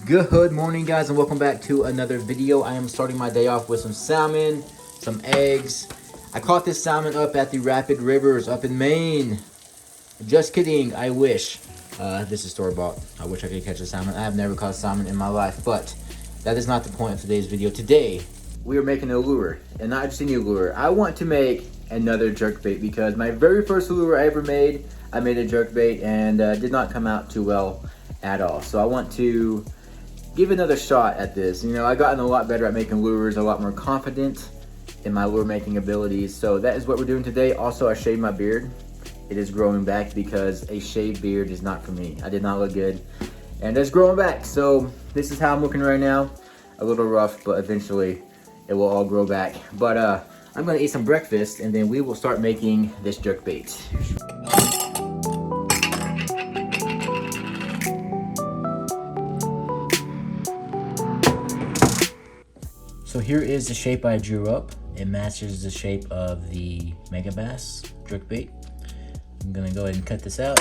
Good morning, guys, and welcome back to another video. I am starting my day off with some salmon, some eggs. I caught this salmon up at the Rapid Rivers up in Maine. Just kidding, I wish. This is store-bought. I wish I could catch a salmon. I have never caught a salmon in my life, but that is not the point of today's video. Today, we are making a lure, and not just any lure. I want to make another jerkbait because my very first lure I ever made, I made a jerkbait and did not come out too well at all. So I want to give another shot at this. You know, I've gotten a lot better at making lures, a lot more confident in my lure making abilities. So that is what we're doing today. Also, I shaved my beard. It is growing back because a shaved beard is not for me. I did not look good, and it's growing back. So this is how I'm looking right now. A little rough, but eventually it will all grow back. But I'm gonna eat some breakfast and then we will start making this jerkbait. So here is the shape I drew up. It matches the shape of the Mega Bass jerkbait. I'm gonna go ahead and cut this out.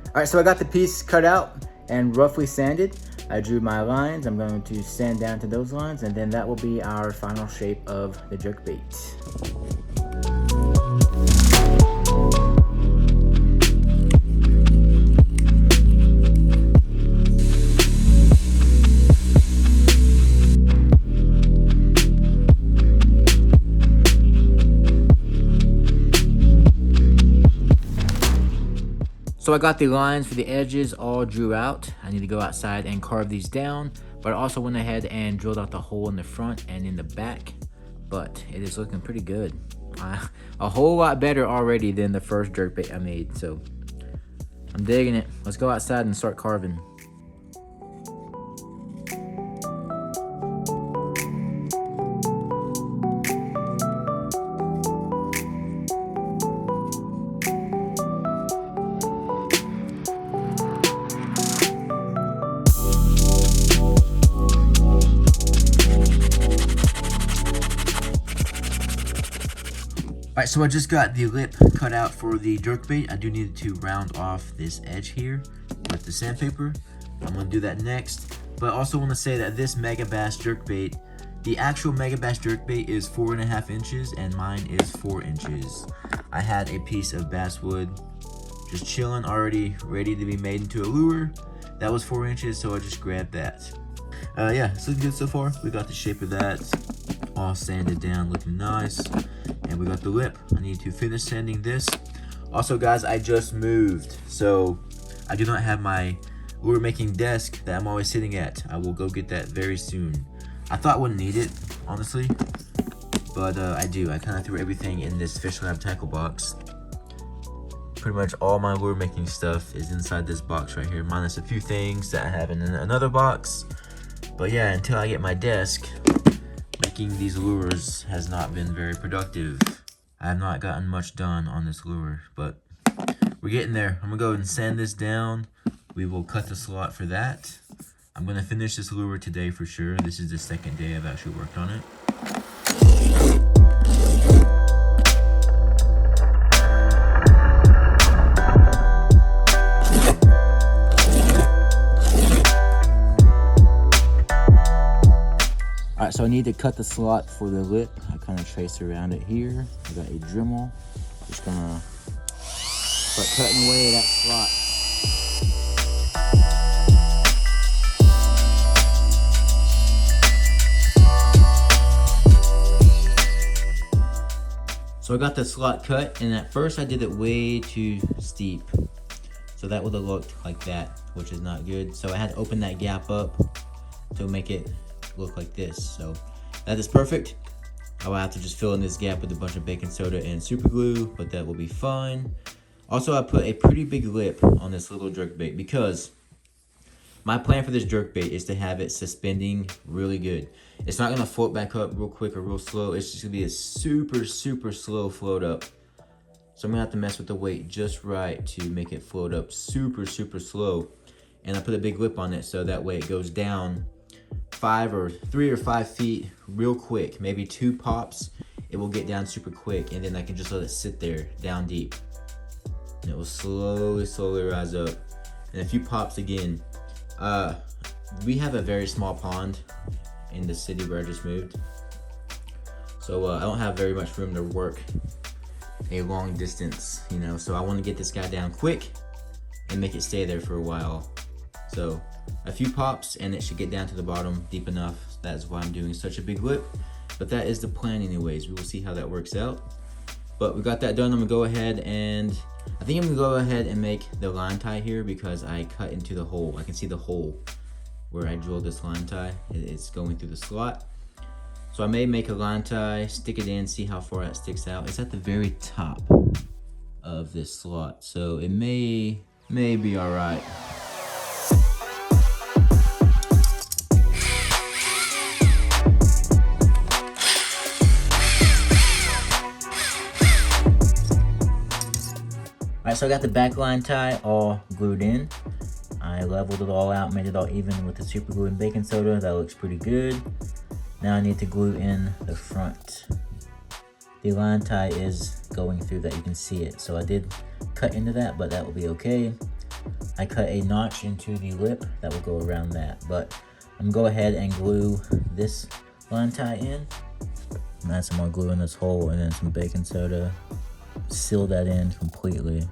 All right, so I got the piece cut out and roughly sanded. I drew my lines. I'm going to sand down to those lines, and then that will be our final shape of the jerkbait. So I got the lines for the edges all drew out. I need to go outside and carve these down, but I also went ahead and drilled out the hole in the front and in the back, but it is looking pretty good. A whole lot better already than the first jerkbait I made, so I'm digging it. Let's go outside and start carving. Alright, so I just got the lip cut out for the jerkbait. I do need to round off this edge here with the sandpaper. I'm going to do that next. But I also want to say that this Mega Bass jerkbait, the actual Mega Bass jerkbait is 4.5 inches and mine is 4 inches. I had a piece of basswood just chilling already, ready to be made into a lure. That was 4 inches, so I just grabbed that. Yeah, it's looking good so far. We got the shape of that all sanded down, looking nice. And we got the lip. I need to finish sanding this. Also, guys, I just moved, so I do not have my lure making desk that I'm always sitting at. I will go get that very soon. I thought I wouldn't need it, honestly, but I do. I kind of threw everything in this Fish Lab tackle box. Pretty much all my lure making stuff is inside this box right here, minus a few things that I have in another box. But yeah, until I get my desk, making these lures has not been very productive. I have not gotten much done on this lure, but we're getting there. I'm gonna go and sand this down. We will cut the slot for that. I'm gonna finish this lure today for sure. This is the second day I've actually worked on it. Alright, so I need to cut the slot for the lip. I kind of trace around it here. I got a Dremel. Just gonna start cutting away at that slot. So I got the slot cut, and at first I did it way too steep. So that would have looked like that, which is not good. So I had to open that gap up to make it look like this. So that is perfect. I will have to just fill in this gap with a bunch of baking soda and super glue, but that will be fine. Also, I put a pretty big lip on this little jerkbait because my plan for this jerkbait is to have it suspending really good. It's not gonna float back up real quick or real slow. It's just gonna be a super, super slow float up. So I'm gonna have to mess with the weight just right to make it float up super, super slow. And I put a big lip on it so that way it goes down 3 or 5 feet real quick, maybe 2 pops, it will get down super quick, and then I can just let it sit there down deep. And it will slowly rise up. And a few pops again. We have a very small pond in the city where I just moved. So I don't have very much room to work a long distance, you know, so I want to get this guy down quick and make it stay there for a while. So a few pops and it should get down to the bottom deep enough. That's why I'm doing such a big lip, but that is the plan anyways. We will see how that works out, but we got that done. I'm gonna go ahead and I think I'm gonna go ahead and make the line tie here because I cut into the hole. I can see the hole where I drilled this line tie. It's going through the slot. So I may make a line tie, stick it in, see how far that sticks out. It's at the very top of this slot, so it may be all right. Alright, so I got the back line tie all glued in. I leveled it all out, made it all even with the super glue and baking soda. That looks pretty good. Now I need to glue in the front. The line tie is going through that, you can see it. So I did cut into that, but that will be okay. I cut a notch into the lip that will go around that, but I'm gonna go ahead and glue this line tie in. And add some more glue in this hole and then some baking soda. Seal that in completely.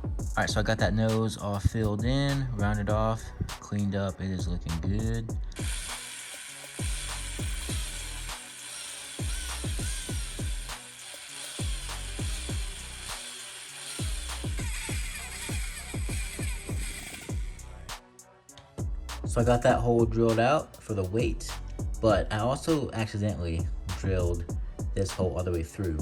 All right, so I got that nose all filled in, rounded off, cleaned up. It is looking good. So I got that hole drilled out for the weight, but I also accidentally drilled this hole all the way through.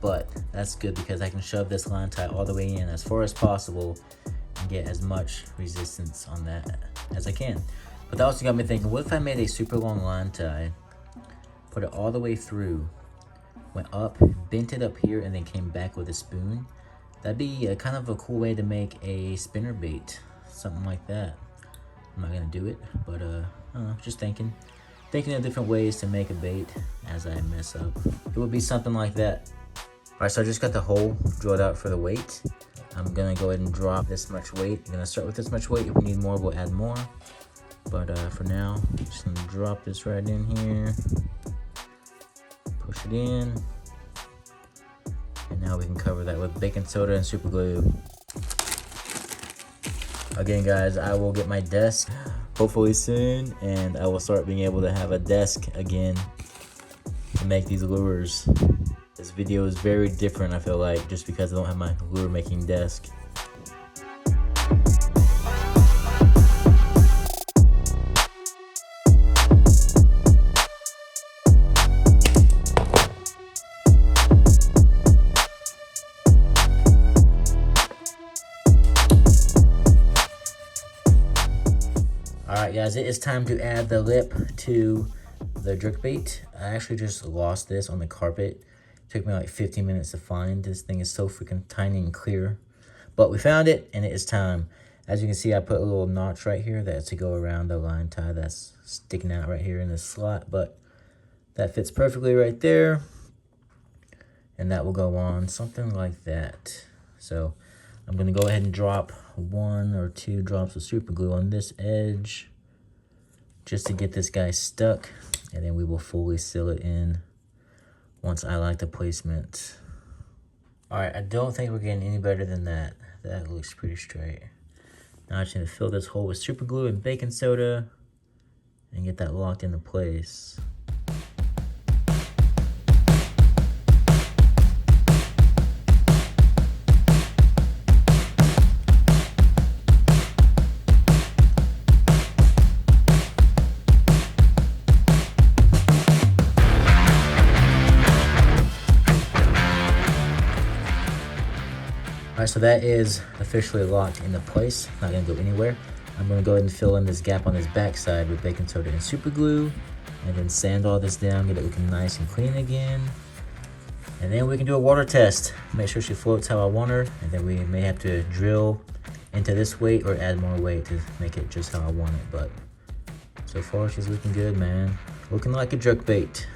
But that's good because I can shove this line tie all the way in as far as possible and get as much resistance on that as I can. But that also got me thinking, what if I made a super long line tie, put it all the way through, went up, bent it up here, and then came back with a spoon? That'd be a kind of a cool way to make a spinner bait, something like that. I'm not gonna do it, but I don't know, just thinking of different ways to make a bait as I mess up. It would be something like that. All right, so I just got the hole drilled out for the weight. I'm gonna go ahead and drop this much weight. I'm gonna start with this much weight. If we need more, we'll add more. But for now, I'm just gonna drop this right in here. Push it in. And now we can cover that with baking soda and super glue. Again, guys, I will get my desk hopefully soon, and I will start being able to have a desk again to make these lures. This video is very different, I feel like, just because I don't have my lure making desk. Alright guys, it is time to add the lip to the jerkbait. I actually just lost this on the carpet. Took me like 15 minutes to find. This thing is so freaking tiny and clear. But we found it, and it is time. As you can see, I put a little notch right here that's to go around the line tie that's sticking out right here in this slot. But that fits perfectly right there. And that will go on something like that. So I'm going to go ahead and drop 1 or 2 drops of super glue on this edge just to get this guy stuck. And then we will fully seal it in once I like the placement. All right, I don't think we're getting any better than that. That looks pretty straight. Now I just need to fill this hole with super glue and baking soda and get that locked into place. Alright, so that is officially locked into place. Not gonna go anywhere. I'm gonna go ahead and fill in this gap on this back side with baking soda and super glue, and then sand all this down, get it looking nice and clean again. And then we can do a water test. Make sure she floats how I want her, and then we may have to drill into this weight or add more weight to make it just how I want it. But So far, she's looking good, man. Looking like a jerkbait.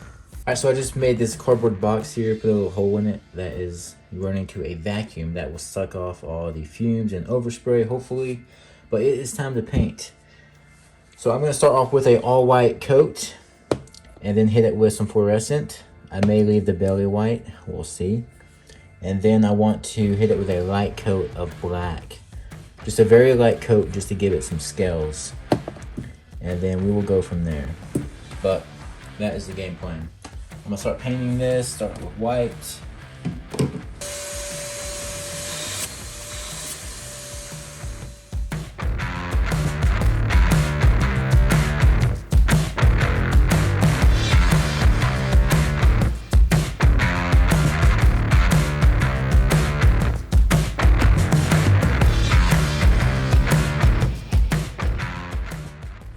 Alright, so I just made this cardboard box here, put a little hole in it that is running to a vacuum that will suck off all the fumes and overspray, hopefully. But it is time to paint. So I'm going to start off with a all white coat and then hit it with some fluorescent. I may leave the belly white, we'll see. And then I want to hit it with a light coat of black. Just a very light coat just to give it some scales. And then we will go from there. But that is the game plan. I'm gonna start painting this, start with white.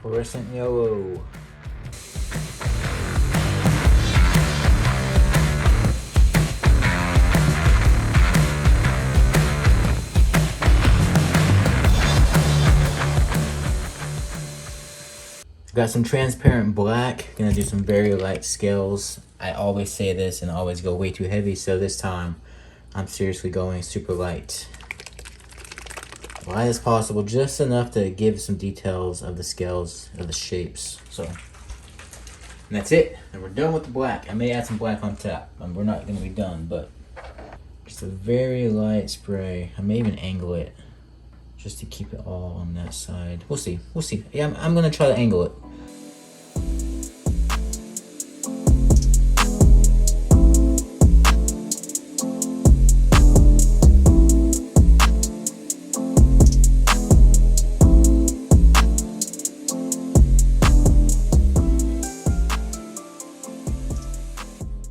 Fluorescent yellow. Got some transparent black, gonna do some very light scales. I always say this and always go way too heavy, so this time I'm seriously going super light. Light as possible, just enough to give some details of the scales, of the shapes. So, and that's it, and we're done with the black. I may add some black on top, and we're not gonna be done, but just a very light spray. I may even angle it, just to keep it all on that side. We'll see, we'll see. Yeah, I'm gonna try to angle it.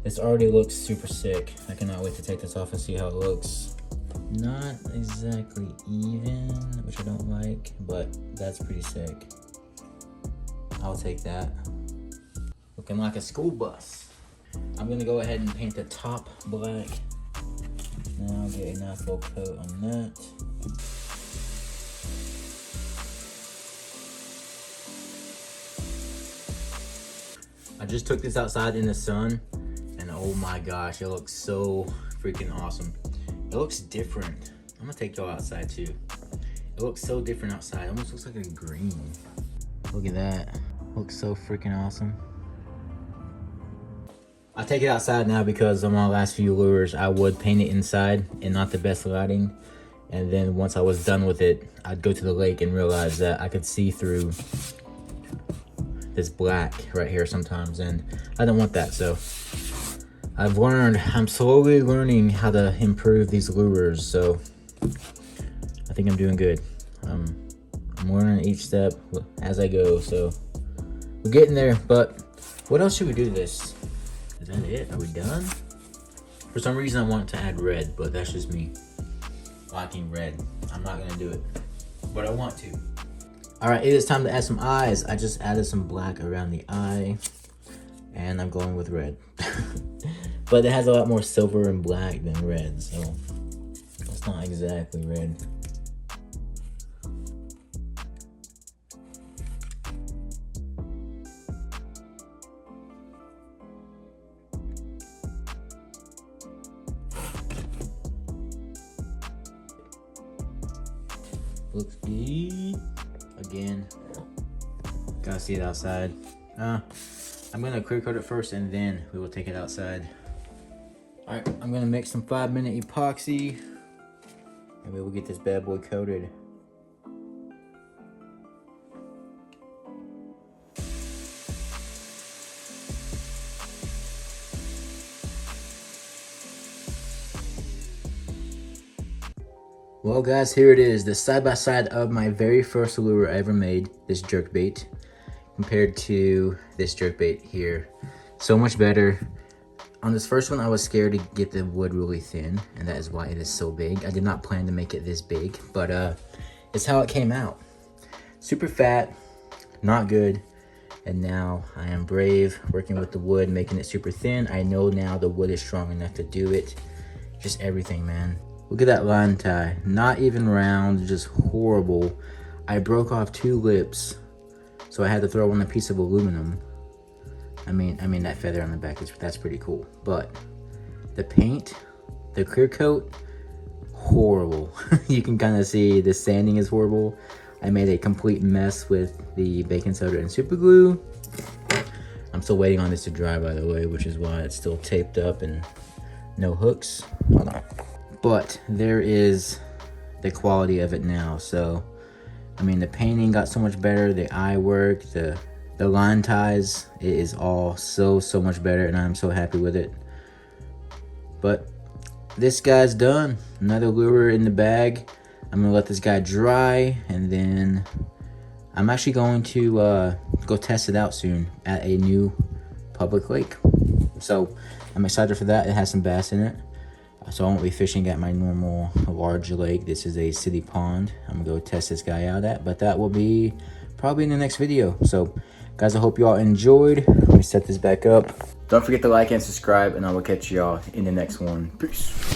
This already looks super sick. I cannot wait to take this off and see how it looks. Not exactly even, which I don't like, but that's pretty sick. I'll take that. Looking like a school bus. I'm gonna go ahead and paint the top black. Now get a nice little coat on that. I just took this outside in the sun, and oh my gosh, it looks so freaking awesome. It looks different. I'm gonna take y'all outside too. It looks so different outside. It almost looks like a green. Look at that. Looks so freaking awesome. I take it outside now because on my last few lures, I would paint it inside and not the best lighting. And then once I was done with it, I'd go to the lake and realize that I could see through this black right here sometimes, and I don't want that. So I'm slowly learning how to improve these lures, so I think I'm doing good. I'm learning each step as I go, so we're getting there. But what else should we do to this? Is that it? Are we done? For some reason I want to add red, but that's just me liking red. I'm not gonna do it, but I want to. All right, it is time to add some eyes. I just added some black around the eye, and I'm going with red. But it has a lot more silver and black than red, so it's not exactly red. Looks good. Again, gotta see it outside. I'm gonna clear coat it first and then we will take it outside. All right, I'm gonna mix some 5-minute epoxy and we will get this bad boy coated. Well guys, here it is, the side-by-side of my very first lure I ever made, this jerkbait, compared to this jerkbait here. So much better. On this first one, I was scared to get the wood really thin, and that is why it is so big. I did not plan to make it this big, but it's how it came out. Super fat, not good, and now I am brave, working with the wood, making it super thin. I know now the wood is strong enough to do it. Just everything, man. Look at that line tie, not even round, just horrible. I broke off 2 lips So I had to throw on a piece of aluminum. I mean that feather on the back, that's pretty cool. But the paint, the clear coat, horrible. You can kind of see the sanding is horrible. I made a complete mess with the baking soda and super glue. I'm still waiting on this to dry, by the way, which is why it's still taped up and no hooks. Hold on. But there is the quality of it now. So I mean, the painting got so much better, the eye work, the line ties, it is all so much better, and I'm so happy with it. But this guy's done. Another lure in the bag. I'm gonna let this guy dry, and then I'm actually going to go test it out soon at a new public lake. So I'm excited for that. It has some bass in it. So I won't be fishing at my normal large lake. This is a city pond I'm gonna go test this guy out at, but that will be probably in the next video. So guys, I hope you all enjoyed. Let me set this back up. Don't forget to like and subscribe, and I will catch y'all in the next one. Peace.